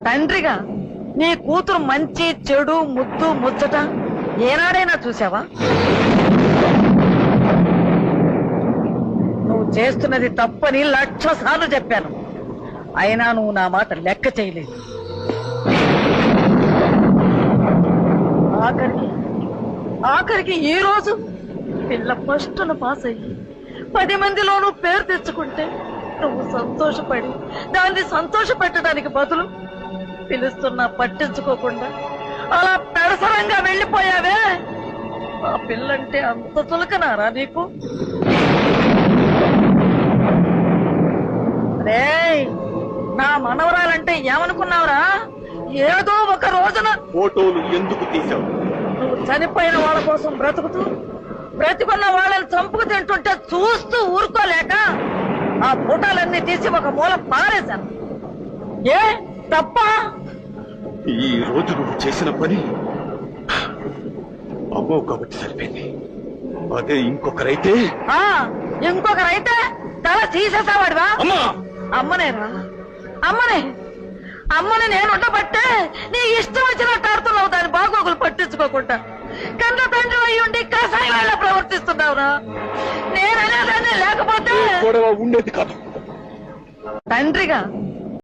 తండ్రిగా నీ కూతురు మంచి చెడు ముద్దు ముచ్చట ఏనాడైనా చూసావా? నువ్వు చేస్తున్నది తప్పని 1,00,000 సార్లు చెప్పాను, అయినా నువ్వు నా మాట లెక్క చేయలేదు. ఆఖరికి ఈ రోజు పిల్ల ఫస్ట్ను పాస్ అయ్యి 10 మందిలోనూ పేరు తెచ్చుకుంటే నువ్వు సంతోషపడి దాన్ని సంతోషపెట్టడానికి బదులు పిలుస్తున్నా పట్టించుకోకుండా అలా పెడసరంగా వెళ్ళిపోయావే. ఆ పిల్లంటే అంత చులకనారా నీకు? రేయ్, నా మనవరాలంటే ఏమనుకున్నావురా? ఏదో ఒక రోజున ఫోటోలు ఎందుకు తీసావు? నువ్వు చనిపోయిన వాళ్ళ కోసం బ్రతుకుతూ బ్రతికున్న వాళ్ళని చంపుకు తింటుంటే చూస్తూ ఊరుకోలేక ఆ ఫోటోలన్నీ తీసి ఒక మూల పారేశాను. ఏ తప్ప? ఈ రోజు నువ్వు చేసిన పని అమ్మో కాబట్టి సరిపోయింది. అదే ఇంకొకరైతే తల తీసేసావాడివా? అమ్మనేరా, అమ్మని నేను ఉండబట్టే నీ ఇష్టం వచ్చినట్టు ఆడుతున్నావు. దాని బాగోగులు పట్టించుకోకుండా కన్న తండ్రి అయ్యి ఉండి కసాయిలా ప్రవర్తిస్తున్నావురా. నేననేదాన్ని లేకపోతే గొడవ ఉండేది కాదు. తండ్రిగా